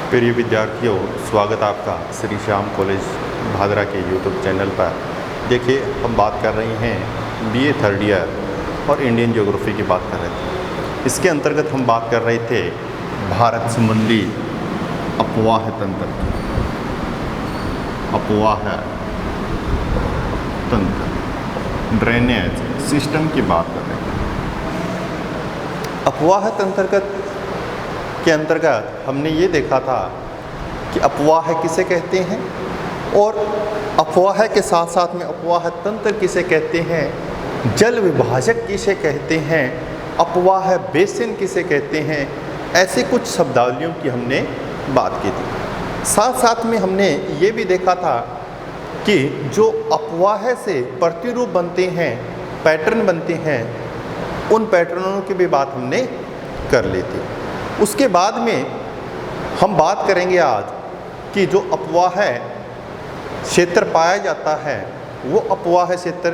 प्रिय विद्यार्थियों, स्वागत आपका श्री श्याम कॉलेज भादरा के यूट्यूब चैनल पर। देखिए, हम बात कर रहे हैं बीए थर्ड ईयर और इंडियन ज्योग्राफी की बात कर रहे थे। इसके अंतर्गत हम बात कर रहे थे भारत संबंधी अपवाह तंत्र की। अपवाह तंत्र, ड्रेनेज सिस्टम की बात कर रहे थे। अपवाह तंत्र के अंतर्गत हमने ये देखा था कि अपवाह किसे कहते हैं और अपवाह के साथ साथ में अपवाह तंत्र किसे कहते हैं, जल विभाजक किसे कहते हैं, अपवाह बेसिन किसे कहते हैं। ऐसे कुछ शब्दावलियों की हमने बात की थी। साथ साथ में हमने ये भी देखा था कि जो अपवाह से प्रतिरूप बनते हैं, पैटर्न बनते हैं, उन पैटर्नों की भी बात हमने कर ली थी। उसके बाद में हम बात करेंगे आज कि जो अपवाह क्षेत्र पाया जाता है, वो अपवाह क्षेत्र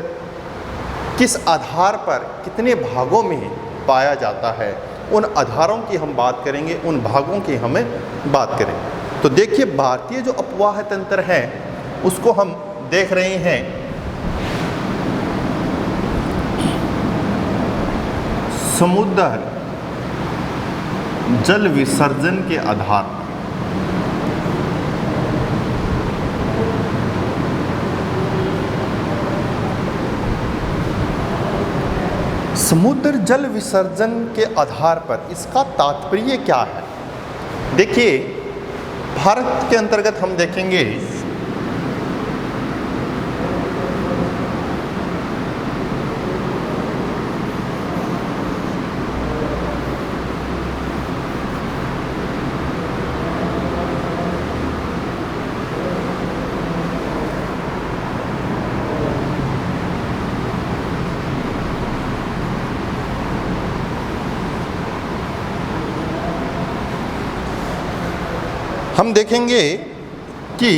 किस आधार पर कितने भागों में पाया जाता है, उन आधारों की हम बात करेंगे, उन भागों की हमें बात करेंगे। तो देखिए, भारतीय जो अपवाह तंत्र है उसको हम देख रहे हैं समुद्र जल विसर्जन के आधार पर। समुद्र जल विसर्जन के आधार पर इसका तात्पर्य क्या है? देखिए, भारत के अंतर्गत हम देखेंगे हम देखेंगे कि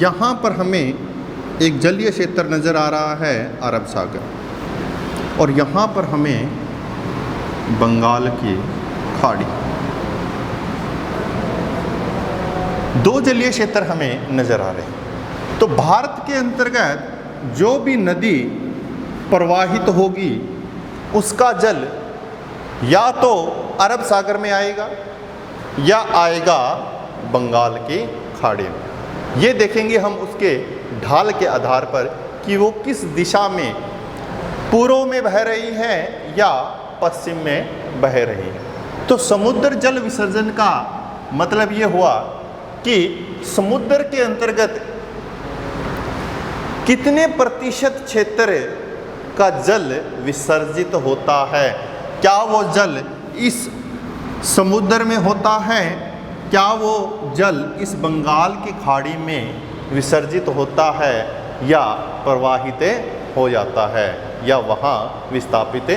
यहाँ पर हमें एक जलीय क्षेत्र नज़र आ रहा है, अरब सागर, और यहाँ पर हमें बंगाल की खाड़ी। दो जलीय क्षेत्र हमें नज़र आ रहे हैं। तो भारत के अंतर्गत जो भी नदी प्रवाहित होगी उसका जल या तो अरब सागर में आएगा या आएगा बंगाल की खाड़ी में। ये देखेंगे हम उसके ढाल के आधार पर कि वो किस दिशा में, पूर्व में बह रही है या पश्चिम में बह रही है। तो समुद्र जल विसर्जन का मतलब ये हुआ कि समुद्र के अंतर्गत कितने प्रतिशत क्षेत्र का जल विसर्जित होता है। क्या वो जल इस समुद्र में होता है, क्या वो जल इस बंगाल की खाड़ी में विसर्जित होता है या प्रवाहित हो जाता है या वहाँ विस्थापित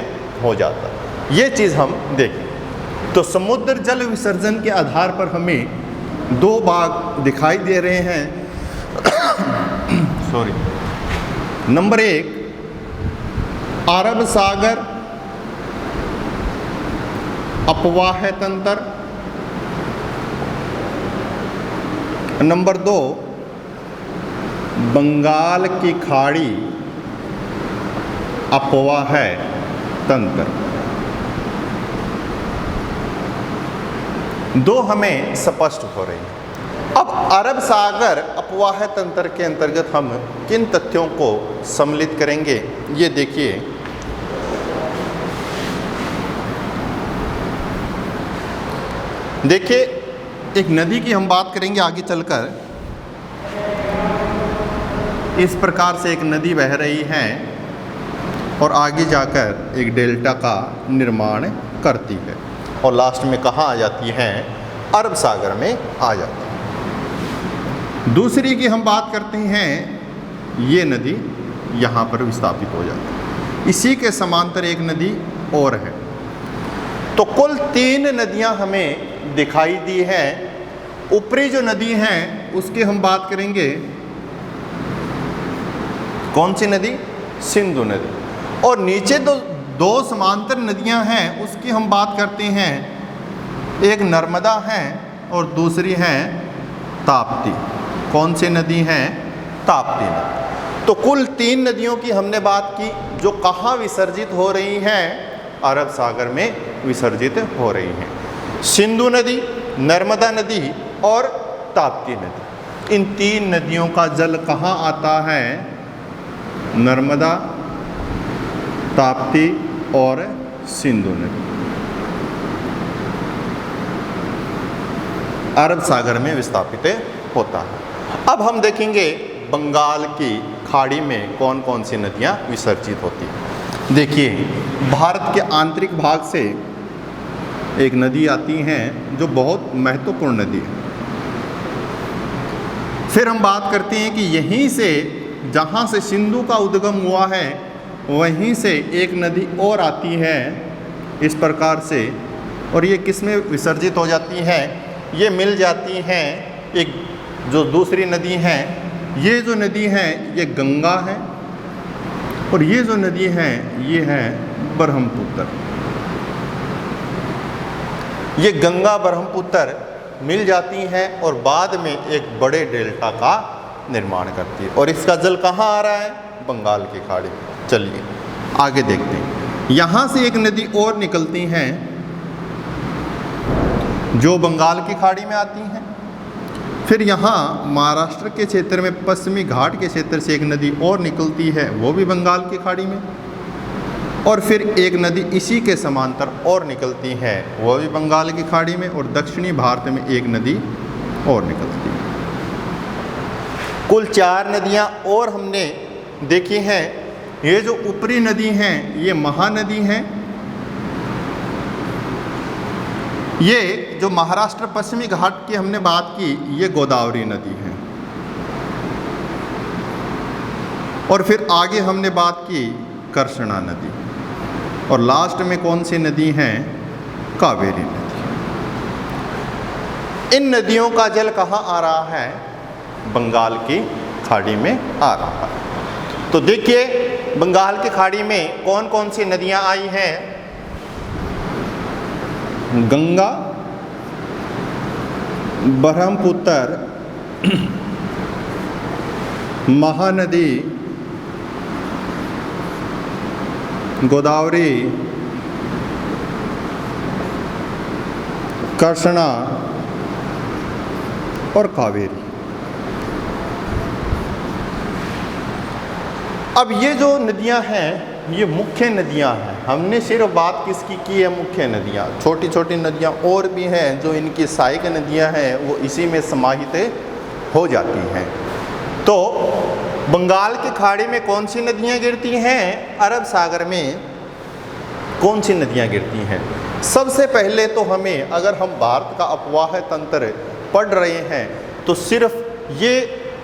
हो जाता है। ये चीज़ हम देखें। तो समुद्र जल विसर्जन के आधार पर हमें दो भाग दिखाई दे रहे हैं। सॉरी, नंबर एक, अरब सागर अपवाह तंत्र। नंबर दो, बंगाल की खाड़ी अपवाह तंत्र। दो हमें स्पष्ट हो रही है। अब अरब सागर अपवाह तंत्र के अंतर्गत हम किन तथ्यों को सम्मिलित करेंगे, ये देखिए। देखिए, एक नदी की हम बात करेंगे आगे चलकर। इस प्रकार से एक नदी बह रही है और आगे जाकर एक डेल्टा का निर्माण करती है और लास्ट में कहाँ आ जाती है? अरब सागर में आ जाती है। दूसरी की हम बात करते हैं, ये नदी यहाँ पर विस्थापित हो जाती है। इसी के समांतर एक नदी और है। तो कुल 3 नदियाँ हमें दिखाई दी है। ऊपरी जो नदी हैं उसकी हम बात करेंगे, कौन सी नदी? सिंधु नदी। और नीचे दो समांतर नदियां हैं, उसकी हम बात करते हैं। एक नर्मदा है और दूसरी है ताप्ती। कौन सी नदी है? ताप्ती नदी। तो कुल 3 नदियों की हमने बात की जो कहाँ विसर्जित हो रही हैं? अरब सागर में विसर्जित हो रही हैं। सिंधु नदी, नर्मदा नदी और ताप्ती नदी। इन 3 नदियों का जल कहाँ आता है? नर्मदा, ताप्ती और सिंधु नदी अरब सागर में विस्थापित होता है। अब हम देखेंगे बंगाल की खाड़ी में कौन कौन सी नदियाँ विसर्जित होती हैं। देखिए, भारत के आंतरिक भाग से एक नदी आती हैं जो बहुत महत्वपूर्ण नदी है। फिर हम बात करते हैं कि यहीं से, जहाँ से सिंधु का उद्गम हुआ है, वहीं से एक नदी और आती है इस प्रकार से, और ये किस में विसर्जित हो जाती है? ये मिल जाती हैं एक जो दूसरी नदी है। ये जो नदी है ये गंगा है, और ये जो नदी है ये है ब्रह्मपुत्र। ये गंगा ब्रह्मपुत्र मिल जाती हैं और बाद में एक बड़े डेल्टा का निर्माण करती है। और इसका जल कहाँ आ रहा है? बंगाल की खाड़ी में। चलिए आगे देखते हैं। यहाँ से एक नदी और निकलती हैं जो बंगाल की खाड़ी में आती हैं। फिर यहाँ महाराष्ट्र के क्षेत्र में पश्चिमी घाट के क्षेत्र से एक नदी और निकलती है, वो भी बंगाल की खाड़ी में। और फिर एक नदी इसी के समांतर और निकलती है, वो भी बंगाल की खाड़ी में। और दक्षिणी भारत में एक नदी और निकलती है। कुल 4 नदियाँ और हमने देखी हैं। ये जो ऊपरी नदी हैं ये महानदी हैं। ये जो महाराष्ट्र पश्चिमी घाट की हमने बात की, ये गोदावरी नदी है। और फिर आगे हमने बात की कृष्णा नदी, और लास्ट में कौन सी नदी है? कावेरी नदी। इन नदियों का जल कहाँ आ रहा है? बंगाल की खाड़ी में आ रहा है। तो देखिए, बंगाल की खाड़ी में कौन कौन सी नदियाँ आई हैं? गंगा, ब्रह्मपुत्र, महानदी, गोदावरी, कृष्णा और कावेरी। अब ये जो नदियां हैं ये मुख्य नदियां हैं। हमने सिर्फ बात किसकी की है? मुख्य नदियां। छोटी छोटी नदियां और भी हैं जो इनकी सहायक नदियां हैं, वो इसी में समाहित हो जाती हैं। तो बंगाल की खाड़ी में कौन सी नदियां गिरती हैं? अरब सागर में कौन सी नदियां गिरती हैं? सबसे पहले तो हमें, अगर हम भारत का अपवाह तंत्र पढ़ रहे हैं, तो सिर्फ ये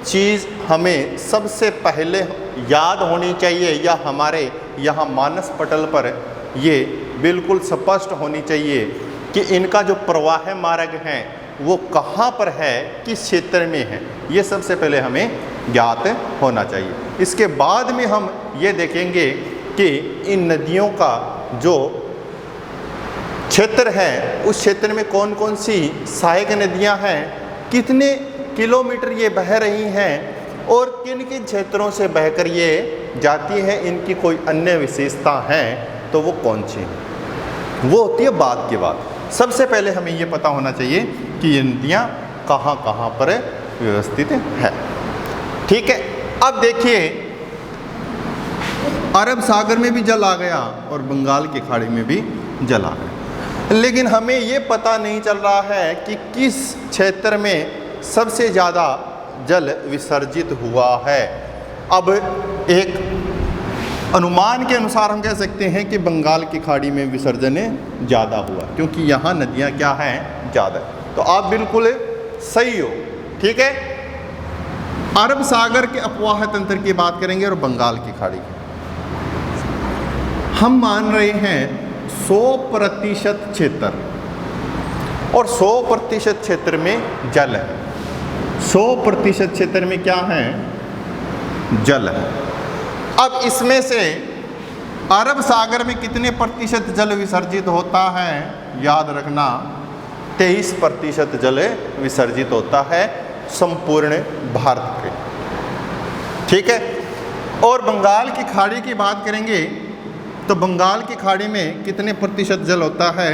चीज़ हमें सबसे पहले याद होनी चाहिए, या हमारे यहाँ मानस पटल पर ये बिल्कुल स्पष्ट होनी चाहिए कि इनका जो प्रवाह मार्ग है वो कहाँ पर है, किस क्षेत्र में है। ये सबसे पहले हमें ज्ञात होना चाहिए। इसके बाद में हम ये देखेंगे कि इन नदियों का जो क्षेत्र है उस क्षेत्र में कौन कौन सी सहायक नदियाँ हैं, कितने किलोमीटर ये बह रही हैं, और किन किन क्षेत्रों से बहकर ये जाती हैं, इनकी कोई अन्य विशेषता है तो वो कौन सी है, वो होती है बाद की बात। सबसे पहले हमें ये पता होना चाहिए कि ये नदियाँ कहाँ कहाँ पर व्यवस्थित है। ठीक है, अब देखिए, अरब सागर में भी जल आ गया और बंगाल की खाड़ी में भी जल आ गया, लेकिन हमें ये पता नहीं चल रहा है कि किस क्षेत्र में सबसे ज़्यादा जल विसर्जित हुआ है। अब एक अनुमान के अनुसार हम कह सकते हैं कि बंगाल की खाड़ी में विसर्जन ज़्यादा हुआ, क्योंकि यहाँ नदियाँ क्या हैं? ज़्यादा। तो आप बिल्कुल सही हो। ठीक है, अरब सागर के अपवाह तंत्र की बात करेंगे और बंगाल की खाड़ी की। हम मान रहे हैं 100% क्षेत्र, और 100% क्षेत्र में जल है। 100% क्षेत्र में क्या है? जल है। अब इसमें से अरब सागर में कितने प्रतिशत जल विसर्जित होता है? याद रखना, 23% जल विसर्जित होता है संपूर्ण भारत के। ठीक है। और बंगाल की खाड़ी की बात करेंगे तो बंगाल की खाड़ी में कितने प्रतिशत जल होता है?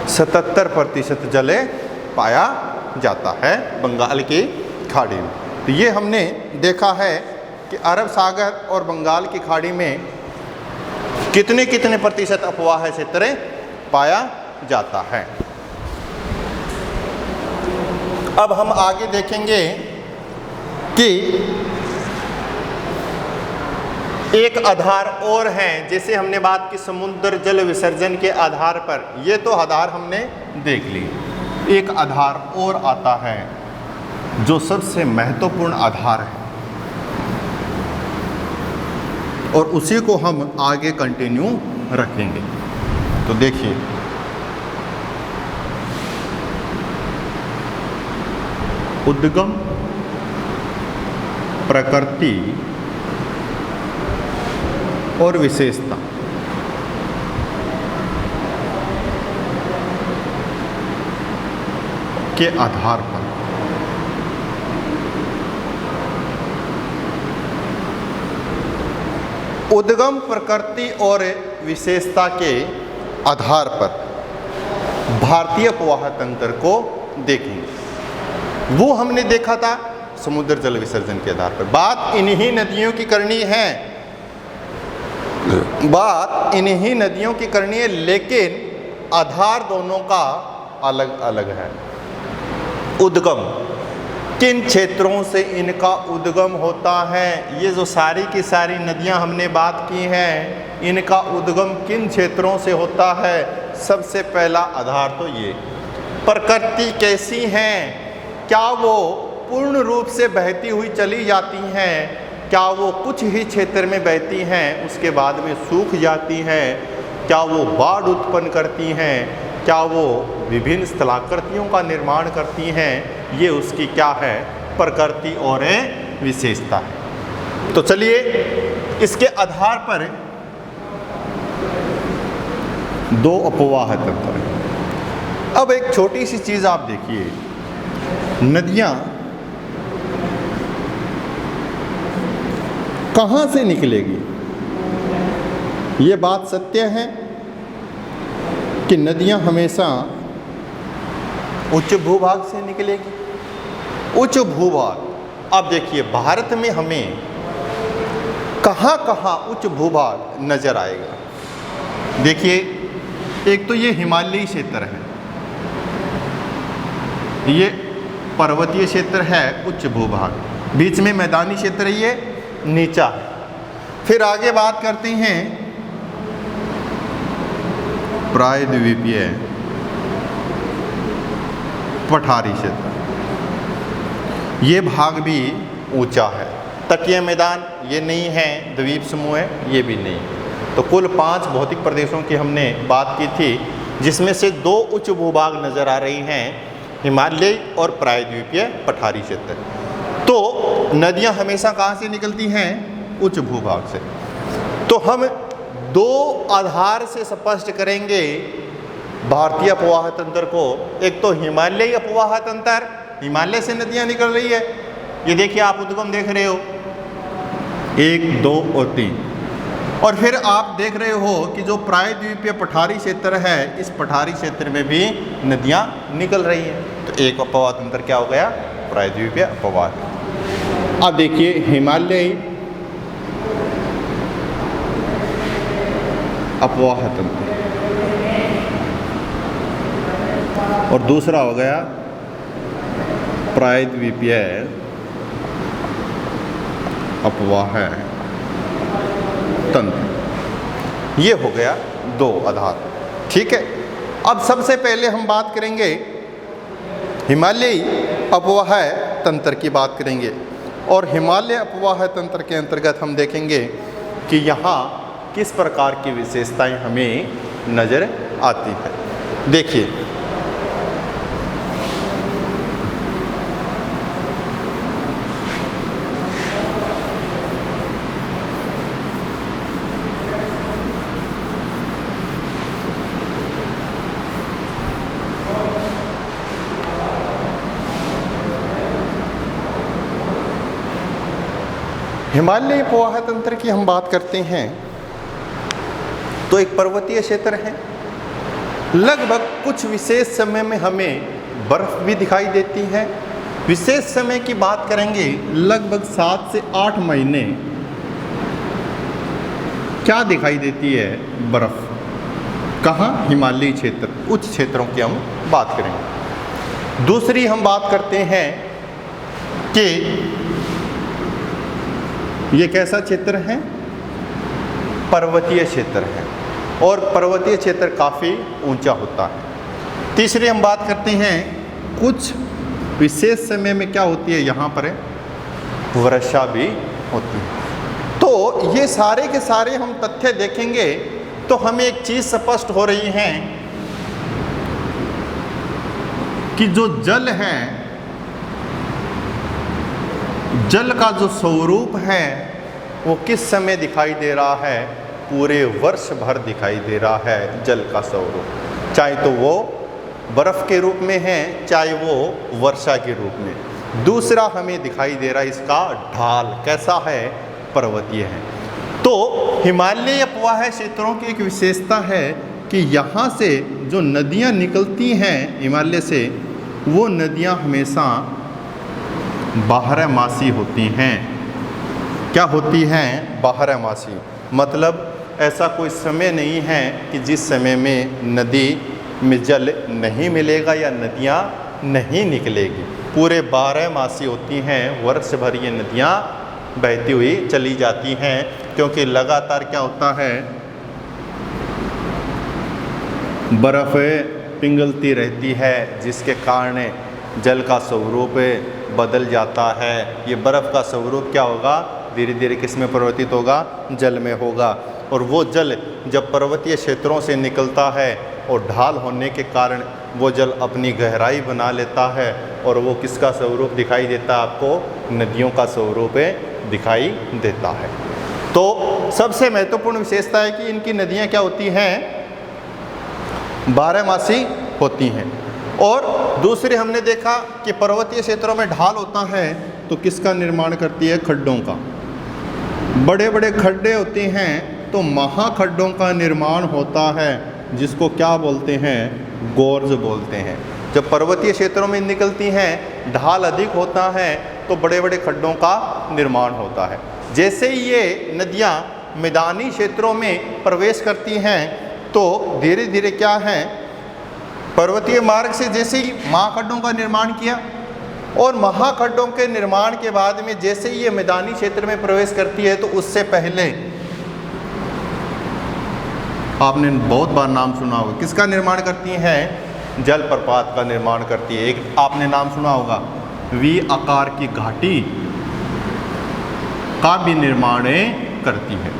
77% जल पाया जाता है बंगाल की खाड़ी में। तो ये हमने देखा है कि अरब सागर और बंगाल की खाड़ी में कितने कितने प्रतिशत अपवाह क्षेत्र पाया जाता है। अब हम आगे देखेंगे कि एक आधार और हैं, जैसे हमने बात की समुद्र जल विसर्जन के आधार पर, ये तो आधार हमने देख ली। एक आधार और आता है जो सबसे महत्वपूर्ण आधार है और उसी को हम आगे कंटिन्यू रखेंगे। तो देखिए, उद्गम, प्रकृति और विशेषता। के आधार पर उद्गम, प्रकृति और विशेषता के आधार पर भारतीय अपवाह तंत्र को देखेंगे। वो हमने देखा था समुद्र जल विसर्जन के आधार पर। बात इन्हीं नदियों की करनी है, बात इन्हीं नदियों की करनी है, लेकिन आधार दोनों का अलग अलग है। उद्गम, किन क्षेत्रों से इनका उद्गम होता है? ये जो सारी की सारी नदियां हमने बात की हैं, इनका उद्गम किन क्षेत्रों से होता है? सबसे पहला आधार तो ये। प्रकृति कैसी हैं? क्या वो पूर्ण रूप से बहती हुई चली जाती हैं? क्या वो कुछ ही क्षेत्र में बहती हैं उसके बाद में सूख जाती हैं? क्या वो बाढ़ उत्पन्न करती हैं? क्या वो विभिन्न स्थलाकृतियों का निर्माण करती हैं? ये उसकी क्या है? प्रकृति और विशेषता है। तो चलिए इसके आधार पर दो अपवाह तंत्र हैं। अब एक छोटी सी चीज़ आप देखिए, नदियाँ कहाँ से निकलेगी? ये बात सत्य है कि नदियाँ हमेशा उच्च भूभाग से निकलेगी। उच्च भूभाग, अब देखिए भारत में हमें कहाँ कहाँ उच्च भूभाग नजर आएगा? देखिए, एक तो ये हिमालयी क्षेत्र है, ये पर्वतीय क्षेत्र है उच्च भूभाग, बीच में मैदानी क्षेत्र ये नीचा है। फिर आगे बात करते हैं प्रायद्वीपीय पठारी क्षेत्र, ये भाग भी ऊंचा है। तटीय मैदान ये नहीं है, द्वीप समूह है ये भी नहीं। तो कुल 5 भौतिक प्रदेशों की हमने बात की थी, जिसमें से 2 उच्च भूभाग नज़र आ रही हैं, हिमालय और प्रायद्वीपीय पठारी क्षेत्र। तो नदियां हमेशा कहाँ से निकलती हैं? उच्च भूभाग से। तो हम 2 आधार से स्पष्ट करेंगे भारतीय अपवाह तंत्र को। एक तो हिमालयी अपवाह तंत्र, हिमालय से नदियां निकल रही है, ये देखिए आप उद्गम देख रहे हो 1, 2 और 3। और फिर आप देख रहे हो कि जो प्रायद्वीपीय पठारी क्षेत्र है, इस पठारी क्षेत्र में भी नदियां निकल रही हैं। तो एक अपवाह तंत्र क्या हो गया? प्रायद्वीपीय अपवाह। अब देखिए हिमालयी अपवाह तंत्र और दूसरा हो गया प्रायद्वीपीय अपवाह तंत्र। ये हो गया 2 आधार। ठीक है। अब सबसे पहले हम बात करेंगे हिमालयी अपवाह तंत्र की बात करेंगे, और हिमालय अपवाह तंत्र के अंतर्गत हम देखेंगे कि यहाँ किस प्रकार की विशेषताएं हमें नज़र आती है। देखिए, हिमालयी अफवाह तंत्र की हम बात करते हैं तो एक पर्वतीय क्षेत्र है। लगभग कुछ विशेष समय में हमें बर्फ़ भी दिखाई देती है। विशेष समय की बात करेंगे, लगभग 7 से 8 महीने क्या दिखाई देती है? बर्फ़। कहाँ? हिमालयी क्षेत्र, उच्च क्षेत्रों की हम बात करेंगे। दूसरी हम बात करते हैं कि ये कैसा क्षेत्र है? पर्वतीय क्षेत्र है और पर्वतीय क्षेत्र काफ़ी ऊंचा होता है। तीसरी हम बात करते हैं कुछ विशेष समय में क्या होती है? यहाँ पर वर्षा भी होती है। तो ये सारे के सारे हम तथ्य देखेंगे तो हमें एक चीज़ स्पष्ट हो रही है कि जो जल है, जल का जो स्वरूप है वो किस समय दिखाई दे रहा है? पूरे वर्ष भर दिखाई दे रहा है जल का स्वरूप, चाहे तो वो बर्फ़ के रूप में है, चाहे वो वर्षा के रूप में। दूसरा हमें दिखाई दे रहा है इसका ढाल कैसा है? पर्वतीय है। तो हिमालयी अफवाह क्षेत्रों की एक विशेषता है कि यहाँ से जो नदियाँ निकलती हैं हिमालय से, वो नदियाँ हमेशा बारहमासी होती हैं। क्या होती हैं? बारहमासी। मतलब ऐसा कोई समय नहीं है कि जिस समय में नदी में जल नहीं मिलेगा या नदियाँ नहीं निकलेगी। पूरे बारहमासी होती हैं, वर्ष भर ये नदियाँ बहती हुई चली जाती हैं, क्योंकि लगातार क्या होता है? बर्फ़ पिघलती रहती है, जिसके कारण जल का स्वरूप बदल जाता है। ये बर्फ़ का स्वरूप क्या होगा? धीरे धीरे किस में परिवर्तित होगा? जल में होगा। और वो जल जब पर्वतीय क्षेत्रों से निकलता है और ढाल होने के कारण वो जल अपनी गहराई बना लेता है और वो किसका स्वरूप दिखाई देता है आपको? नदियों का स्वरूप दिखाई देता है। तो सबसे महत्वपूर्ण विशेषता है कि इनकी नदियाँ क्या होती हैं? बारहमासी होती हैं। और दूसरे हमने देखा कि पर्वतीय क्षेत्रों में ढाल होता है तो किसका निर्माण करती है? खड्डों का। बड़े बड़े खड्डे होते हैं तो महाखड्डों का निर्माण होता है, जिसको क्या बोलते हैं? गोर्ज बोलते हैं। जब पर्वतीय क्षेत्रों में निकलती हैं, ढाल अधिक होता है तो बड़े बड़े खड्डों का निर्माण होता है। जैसे ही ये नदियाँ मैदानी क्षेत्रों में प्रवेश करती हैं तो धीरे धीरे क्या है? पर्वतीय मार्ग से जैसे ही महाखड्डों का निर्माण किया और महाखड्डों के निर्माण के बाद में जैसे ही ये मैदानी क्षेत्र में प्रवेश करती है तो उससे पहले आपने बहुत बार नाम सुना होगा, किसका निर्माण करती हैं? जलप्रपात का निर्माण करती है। एक आपने नाम सुना होगा, वी आकार की घाटी का भी निर्माण करती है।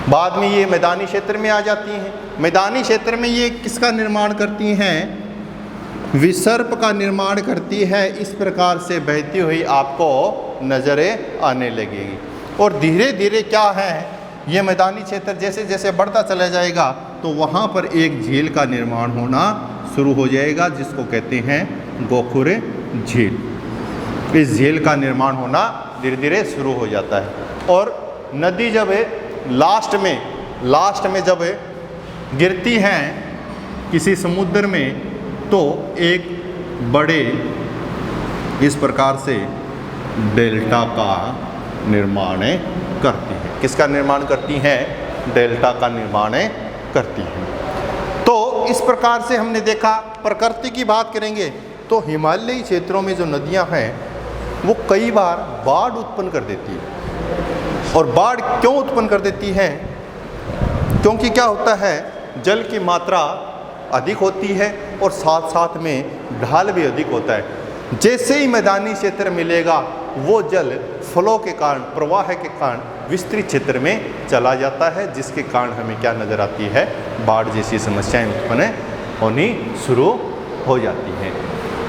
बाद में ये मैदानी क्षेत्र में आ जाती हैं। मैदानी क्षेत्र में ये किसका निर्माण करती हैं? विसर्प का निर्माण करती है। इस प्रकार से बहती हुई आपको नज़रें आने लगेगी। और धीरे धीरे क्या है? ये मैदानी क्षेत्र जैसे जैसे बढ़ता चला जाएगा तो वहाँ पर एक झील का निर्माण होना शुरू हो जाएगा, जिसको कहते हैं गोखुर झील। इस झील का निर्माण होना धीरे धीरे शुरू हो जाता है। और नदी जब लास्ट में जब गिरती हैं किसी समुद्र में तो एक बड़े इस प्रकार से डेल्टा का निर्माण करती है। किसका निर्माण करती हैं? डेल्टा का निर्माण करती हैं। तो इस प्रकार से हमने देखा। प्रकृति की बात करेंगे तो हिमालयी क्षेत्रों में जो नदियां हैं वो कई बार बाढ़ उत्पन्न कर देती है। और बाढ़ क्यों उत्पन्न कर देती हैं? क्योंकि क्या होता है? जल की मात्रा अधिक होती है और साथ साथ में ढाल भी अधिक होता है। जैसे ही मैदानी क्षेत्र मिलेगा वो जल फ्लो के कारण, प्रवाह के कारण विस्तृत क्षेत्र में चला जाता है, जिसके कारण हमें क्या नज़र आती है? बाढ़ जैसी समस्याएं उत्पन्न होनी शुरू हो जाती हैं।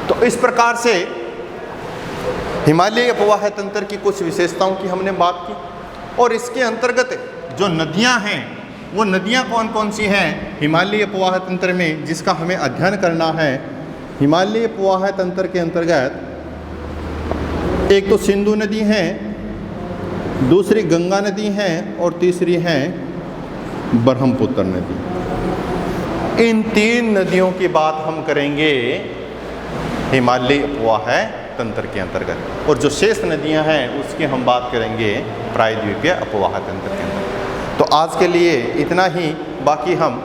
तो इस प्रकार से हिमालयी अफवाह तंत्र की कुछ विशेषताओं की हमने बात की। और इसके अंतर्गत जो नदियां हैं वो नदियां कौन कौन सी हैं हिमालयी अफवाह तंत्र में, जिसका हमें अध्ययन करना है। हिमालयी अफवाह तंत्र के अंतर्गत एक तो सिंधु नदी है, दूसरी गंगा नदी है और तीसरी है ब्रह्मपुत्र नदी। इन 3 नदियों की बात हम करेंगे हिमालयी अपवाह तंत्र के अंतर्गत, और जो शेष नदियां हैं उसकी हम बात करेंगे प्रायद्वीपीय अपवाह तंत्र के अंतर्गत। तो आज के लिए इतना ही, बाकी हम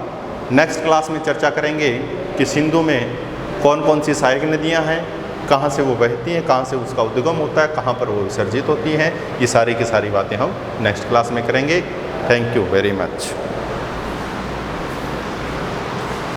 नेक्स्ट क्लास में चर्चा करेंगे कि सिंधु में कौन कौन सी सहायक नदियां हैं, कहाँ से वो बहती हैं, कहाँ से उसका उद्गम होता है, कहाँ पर वो विसर्जित होती हैं। ये सारी की सारी बातें हम नेक्स्ट क्लास में करेंगे। Thank you very much.